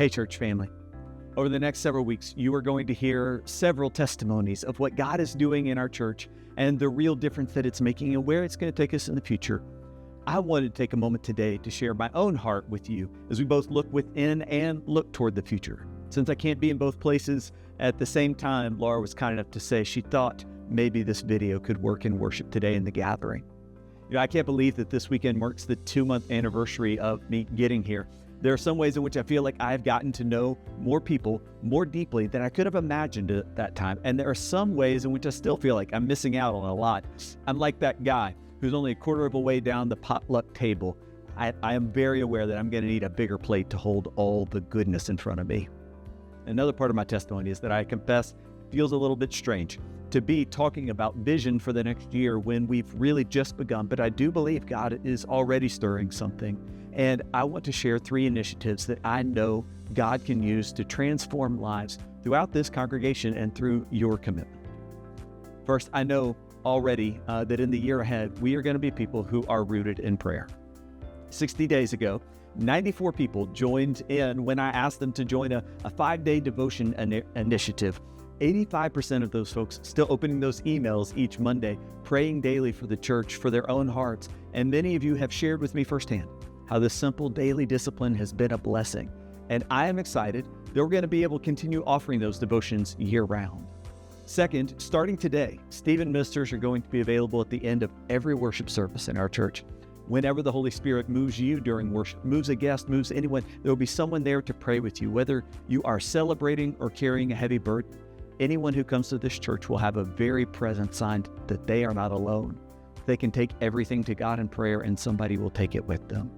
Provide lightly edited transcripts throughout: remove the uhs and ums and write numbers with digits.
Hey, church family. Over the next several weeks, you are going to hear several testimonies of what God is doing in our church and the real difference that it's making and where it's going to take us in the future. I wanted to take a moment today to share my own heart with you as we both look within and look toward the future. Since I can't be in both places at the same time, Laura was kind enough to say she thought maybe this video could work in worship today in the gathering. I can't believe that this weekend marks the 2-month anniversary of me getting here. There are some ways in which I feel like I've gotten to know more people more deeply than I could have imagined at that time. And there are some ways in which I still feel like I'm missing out on a lot. I'm like that guy who's only a quarter of a way down the potluck table. I am very aware that I'm going to need a bigger plate to hold all the goodness in front of me. Another part of my testimony is that I confess feels a little bit strange to be talking about vision for the next year when we've really just begun, but I do believe God is already stirring something. And I want to share 3 initiatives that I know God can use to transform lives throughout this congregation and through your commitment. First, I know already that in the year ahead, we are going to be people who are rooted in prayer. 60 days ago, 94 people joined in when I asked them to join a 5-day devotion initiative. 85% of those folks still opening those emails each Monday, praying daily for the church, for their own hearts. And many of you have shared with me firsthand how this simple daily discipline has been a blessing. And I am excited that we're going to be able to continue offering those devotions year-round. Second, starting today, Stephen ministers are going to be available at the end of every worship service in our church. Whenever the Holy Spirit moves you during worship, moves a guest, moves anyone, there will be someone there to pray with you. Whether you are celebrating or carrying a heavy burden, anyone who comes to this church will have a very present sign that they are not alone. They can take everything to God in prayer and somebody will take it with them.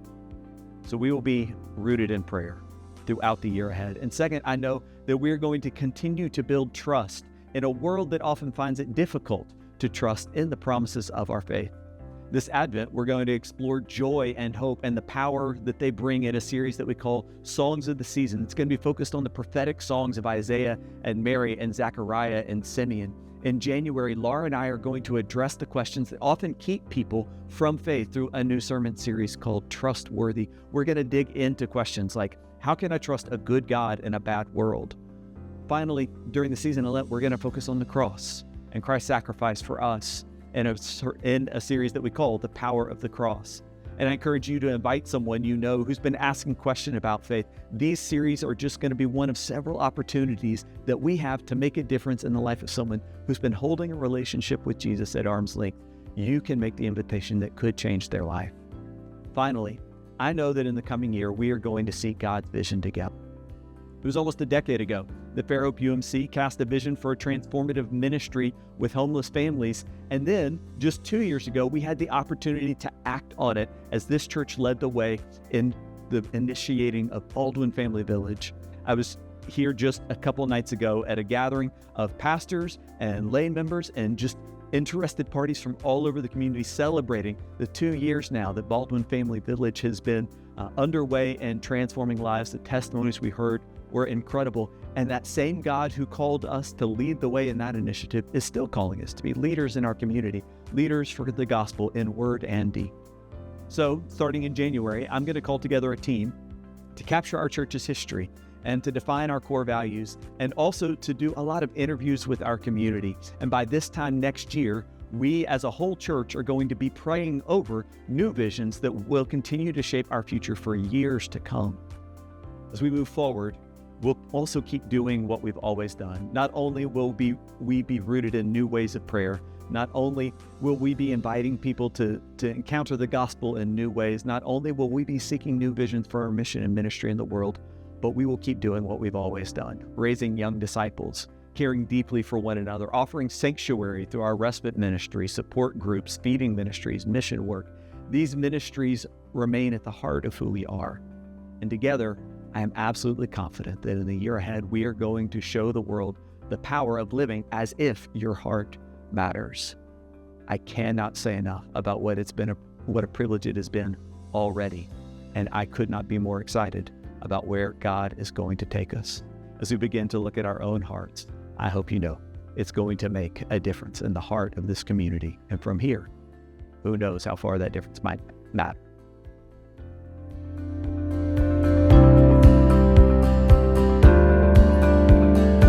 So we will be rooted in prayer throughout the year ahead. And second, I know that we're going to continue to build trust in a world that often finds it difficult to trust in the promises of our faith. This Advent, we're going to explore joy and hope and the power that they bring in a series that we call Songs of the Season. It's going to be focused on the prophetic songs of Isaiah and Mary and Zechariah and Simeon. In January, Laura and I are going to address the questions that often keep people from faith through a new sermon series called Trustworthy. We're going to dig into questions like, how can I trust a good God in a bad world? Finally, during the season of Lent, we're going to focus on the cross and Christ's sacrifice for us in a series that we call The Power of the Cross. And I encourage you to invite someone you know who's been asking questions about faith. These series are just going to be one of several opportunities that we have to make a difference in the life of someone who's been holding a relationship with Jesus at arm's length. You can make the invitation that could change their life. Finally, I know that in the coming year, we are going to see God's vision together. It was almost a decade ago that Fair Hope UMC cast a vision for a transformative ministry with homeless families. And then just 2 years ago, we had the opportunity to act on it as this church led the way in the initiating of Baldwin Family Village. I was here just a couple nights ago at a gathering of pastors and lay members and just interested parties from all over the community celebrating the 2 years now that Baldwin Family Village has been underway and transforming lives. The testimonies we heard were incredible. And that same God who called us to lead the way in that initiative is still calling us to be leaders in our community, leaders for the gospel in word and deed. So starting in January, I'm going to call together a team to capture our church's history and to define our core values, and also to do a lot of interviews with our community. And by this time next year, we as a whole church are going to be praying over new visions that will continue to shape our future for years to come. As we move forward, we'll also keep doing what we've always done. Not only will we be rooted in new ways of prayer, not only will we be inviting people to encounter the gospel in new ways, not only will we be seeking new visions for our mission and ministry in the world, but we will keep doing what we've always done, raising young disciples, caring deeply for one another, offering sanctuary through our respite ministry, support groups, feeding ministries, mission work. These ministries remain at the heart of who we are. And together, I am absolutely confident that in the year ahead, we are going to show the world the power of living as if your heart matters. I cannot say enough about what a privilege it has been already. And I could not be more excited about where God is going to take us. As we begin to look at our own hearts, I hope you know it's going to make a difference in the heart of this community. And from here, who knows how far that difference might matter.